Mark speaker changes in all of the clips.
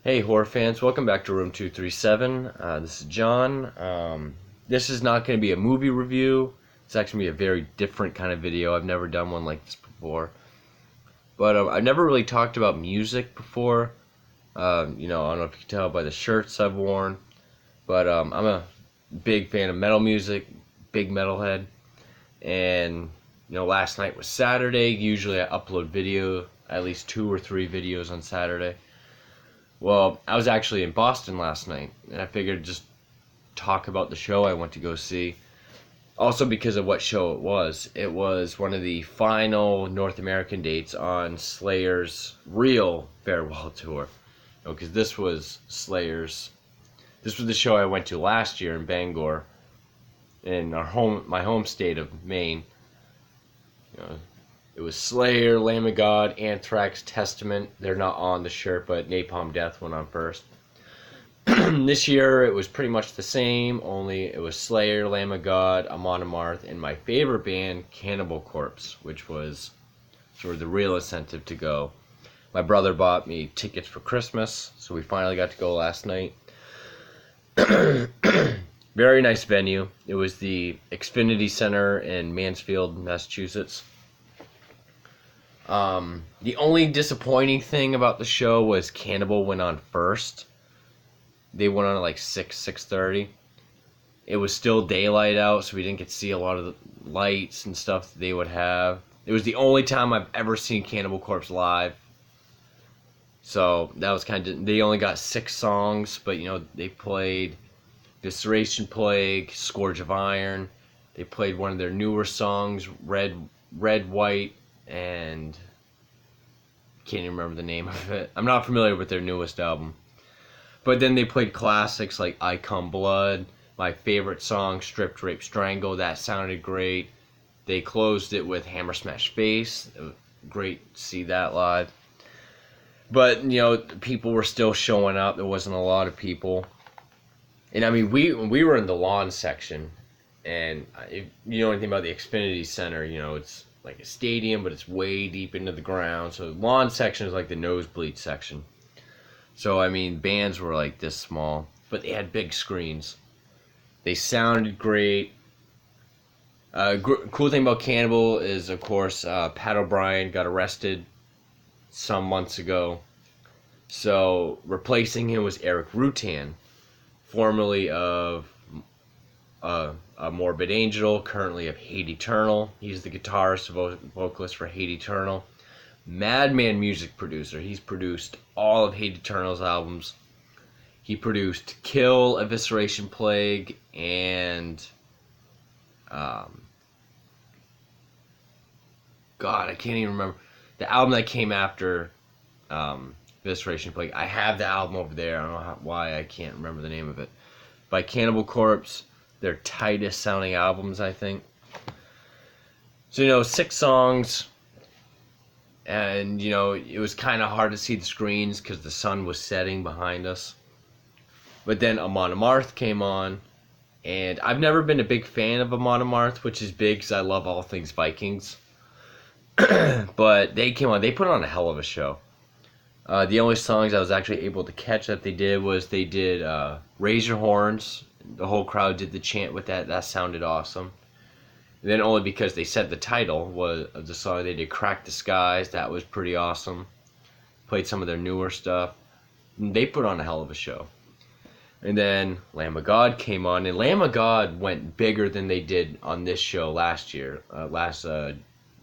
Speaker 1: Hey horror fans, welcome back to Room 237. This is John. This is not going to be a movie review. It's actually going to be a very different kind of video. I've never done one like this before. But I've never really talked about music before. I don't know if you can tell by the shirts I've worn. But I'm a big fan of metal music, big metalhead. And, last night was Saturday. Usually I upload video, at least 2 or 3 videos on Saturday. Well, I was actually in Boston last night, and I figured just talk about the show I went to go see. Also because of what show it was. It was one of the final North American dates on Slayer's real Farwell Tour. Because this was the show I went to last year in Bangor, in my home state of Maine. It was Slayer, Lamb of God, Anthrax, Testament. They're not on the shirt, but Napalm Death went on first. This year, it was pretty much the same, only it was Slayer, Lamb of God, Amon Amarth, and my favorite band, Cannibal Corpse, which was sort of the real incentive to go. My brother bought me tickets for Christmas, so we finally got to go last night. Very nice venue. It was the Xfinity Center in Mansfield, Massachusetts. The only disappointing thing about the show was Cannibal went on first. They went on at like 6:30. It was still daylight out, so we didn't get to see a lot of the lights and stuff that they would have. It was the only time I've ever seen Cannibal Corpse live. So that was they only got 6 songs, but they played Visceration Plague, Scourge of Iron. They played one of their newer songs, Red, White, and can't even remember the name of it. I'm not familiar with their newest album. But then they played classics like I Come Blood, my favorite song, Stripped, Rape, Strangle. That sounded great. They closed it with Hammer Smash Face. It was great to see that live. But, people were still showing up. There wasn't a lot of people. And I mean, we were in the lawn section. And if you know anything about the Xfinity Center, it's like a stadium, but it's way deep into the ground. So the lawn section is like the nosebleed section. So, I mean, bands were like this small, but they had big screens. They sounded great. Cool thing about Cannibal is, of course, Pat O'Brien got arrested some months ago. So, replacing him was Eric Rutan, formerly of Morbid Angel, currently of Hate Eternal. He's the guitarist, vocalist for Hate Eternal. Madman music producer. He's produced all of Hate Eternal's albums. He produced Kill, Evisceration Plague, and God, I can't even remember the album that came after Evisceration Plague. I have the album over there. I don't know why I can't remember the name of it. By Cannibal Corpse, their tightest sounding albums, I think. So 6 songs. And, it was kind of hard to see the screens because the sun was setting behind us. But then Amon Amarth came on. And I've never been a big fan of Amon Amarth, which is big because I love all things Vikings. But they came on. They put on a hell of a show. The only songs I was actually able to catch that they did was they did Raise Your Horns. The whole crowd did the chant with that. That sounded awesome. And then only because they said the title was of the song, they did Crack the Skies. That was pretty awesome. Played some of their newer stuff. And they put on a hell of a show. And then Lamb of God came on. And Lamb of God went bigger than they did on this show last year. Last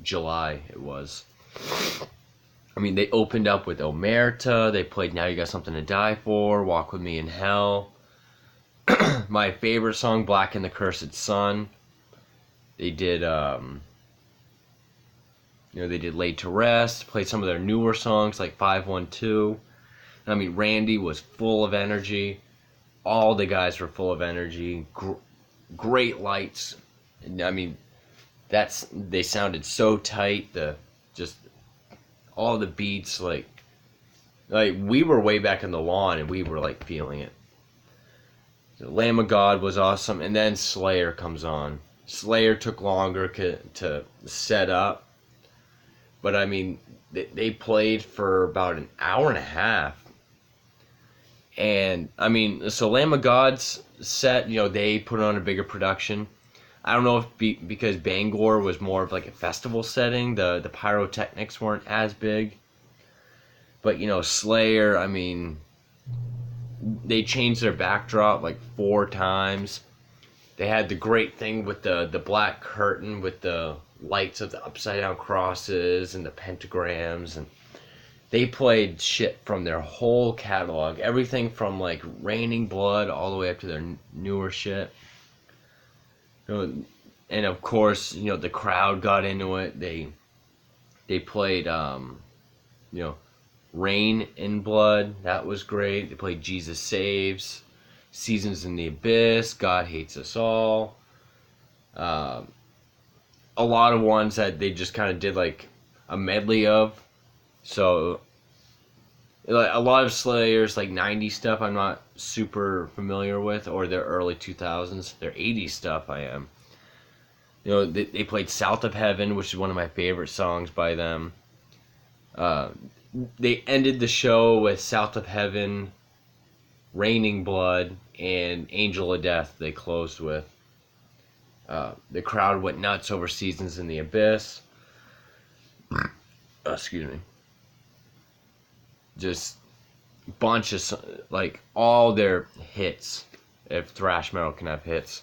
Speaker 1: July it was. I mean, they opened up with Omerta. They played Now You Got Something to Die For, Walk With Me in Hell. My favorite song, Black and the Cursed Sun. They did, they did Laid to Rest, played some of their newer songs like 512. I mean, Randy was full of energy. All the guys were full of energy. Great lights. I mean, they sounded so tight. All the beats, like we were way back in the lawn and we were like feeling it. The Lamb of God was awesome, and then Slayer comes on. Slayer took longer to set up, but I mean, they played for about an hour and a half, And I mean, so Lamb of God's set, they put on a bigger production. I don't know if because Bangor was more of like a festival setting, the pyrotechnics weren't as big. But Slayer, I mean, they changed their backdrop like 4 times. They had the great thing with the black curtain with the lights of the upside down crosses and the pentagrams, and they played shit from their whole catalog, everything from like Raining Blood all the way up to their newer shit. And of course, the crowd got into it. They played Rain in Blood, that was great. They played Jesus Saves, Seasons in the Abyss, God Hates Us All. A lot of ones that they just kind of did like a medley of. So, like, a lot of Slayer's like 90s stuff I'm not super familiar with, or their early 2000s. Their 80s stuff I am. They played South of Heaven, which is one of my favorite songs by them. They ended the show with South of Heaven, Raining Blood, and Angel of Death they closed with. The crowd went nuts over Seasons in the Abyss. Excuse me. Just bunch of, like, all their hits, if thrash metal can have hits.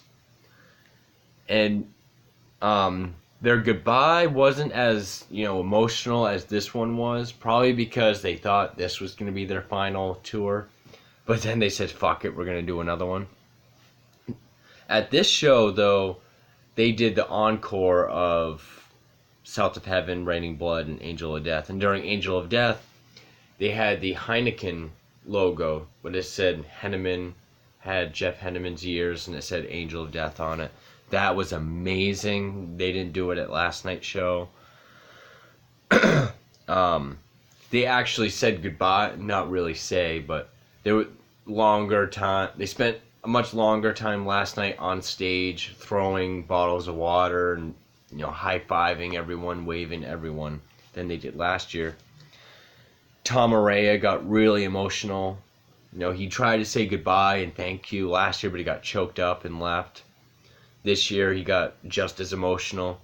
Speaker 1: And their goodbye wasn't as, emotional as this one was, probably because they thought this was going to be their final tour. But then they said, fuck it, we're going to do another one. At this show, though, they did the encore of South of Heaven, Raining Blood, and Angel of Death. And during Angel of Death, they had the Heineken logo, but it said Henneman, had Jeff Henneman's ears, and it said Angel of Death on it. That was amazing. They didn't do it at last night's show. They actually said goodbye, not really say, but they were longer time. They spent a much longer time last night on stage, throwing bottles of water and high-fiving everyone, waving everyone, than they did last year. Tom Araya got really emotional. He tried to say goodbye and thank you last year, but he got choked up and left. This year he got just as emotional.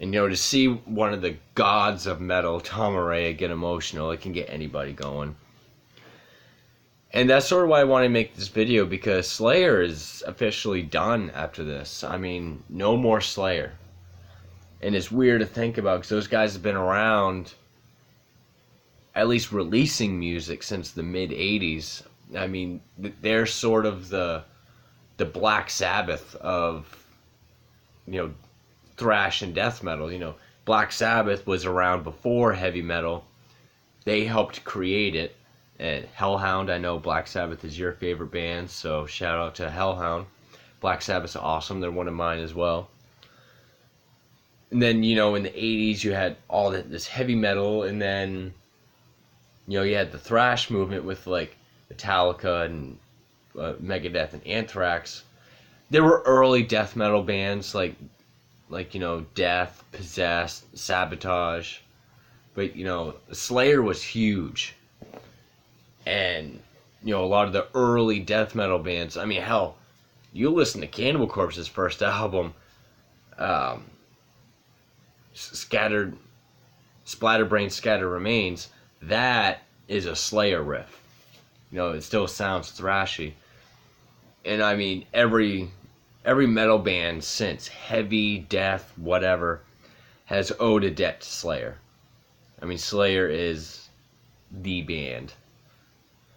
Speaker 1: And to see one of the gods of metal, Tom Araya, get emotional, it can get anybody going. And that's sort of why I want to make this video, because Slayer is officially done after this. I mean, no more Slayer. And it's weird to think about, because those guys have been around, at least releasing music, since the mid-'80s. I mean, they're sort of the Black Sabbath of, thrash and death metal. Black Sabbath was around before heavy metal. They helped create it. And Hellhound, I know Black Sabbath is your favorite band, so shout out to Hellhound. Black Sabbath's awesome. They're one of mine as well. And then, in the 80s, you had all this heavy metal, and then, you had the thrash movement with, like, Metallica and Megadeth and Anthrax. There were early death metal bands like Death, Possessed, Sabotage. But, Slayer was huge. And, a lot of the early death metal bands, I mean, hell, you listen to Cannibal Corpse's first album, Splatterbrain, Scatter Remains, that is a Slayer riff. It still sounds thrashy. And I mean, every metal band since, heavy, death, whatever, has owed a debt to Slayer. I mean, Slayer is the band.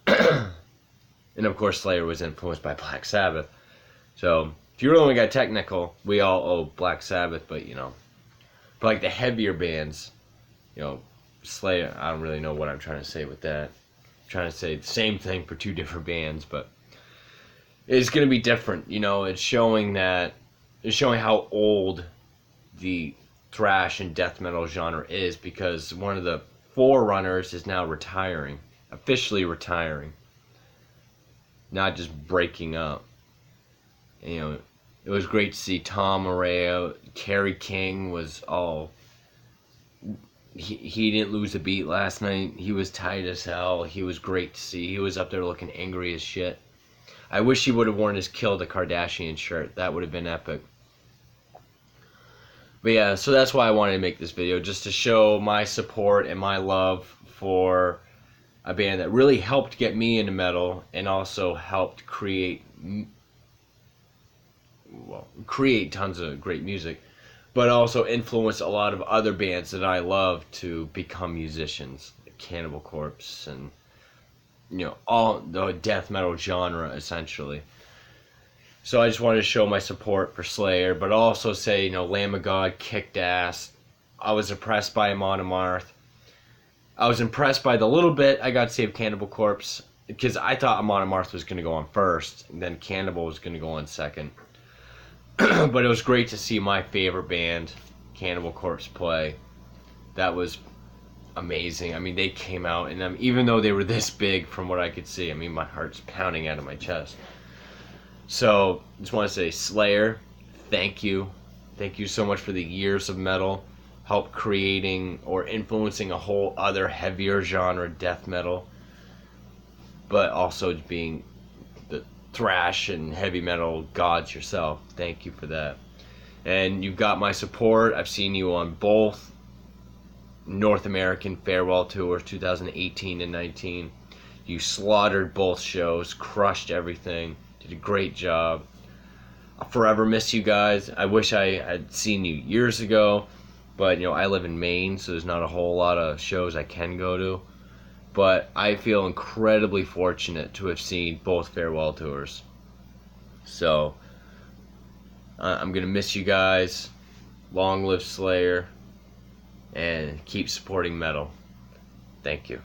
Speaker 1: And of course, Slayer was influenced by Black Sabbath. So, if you really want to get technical, we all owe Black Sabbath, but but like the heavier bands, Slayer, I don't really know what I'm trying to say with that. I'm trying to say the same thing for two different bands, but it's going to be different. It's showing how old the thrash and death metal genre is, because one of the forerunners is now retiring, officially retiring, not just breaking up. It was great to see Tom Araya. Kerry King was all he didn't lose a beat last night. He was tight as hell. He was great to see. He was up there looking angry as shit. I wish he would have worn his Kill the Kardashian shirt. That would have been epic. But yeah, so that's why I wanted to make this video, just to show my support and my love for a band that really helped get me into metal and also helped create tons of great music, but also influenced a lot of other bands that I love to become musicians, like Cannibal Corpse and, you know, all the death metal genre essentially. So I just wanted to show my support for Slayer, but also say, you know, Lamb of God kicked ass. I was impressed by Amon Amarth. I was impressed by the little bit I got to see of Cannibal Corpse, because I thought Amon Amarth was going to go on first, and then Cannibal was going to go on second. But it was great to see my favorite band, Cannibal Corpse, play. That was amazing. I mean, they came out, and even though they were this big from what I could see, I mean, my heart's pounding out of my chest. So, just want to say, Slayer, thank you. Thank you so much for the years of metal, help creating or influencing a whole other heavier genre, death metal, but also being the thrash and heavy metal gods yourself. Thank you for that. And you've got my support. I've seen you on both North American Farewell Tours, 2018 and 19. You slaughtered both shows, crushed everything, did a great job. I'll forever miss you guys. I wish I had seen you years ago, but, you know, I live in Maine, so there's not a whole lot of shows I can go to. But I feel incredibly fortunate to have seen both Farewell Tours. So, I'm going to miss you guys. Long live Slayer. And keep supporting metal. Thank you.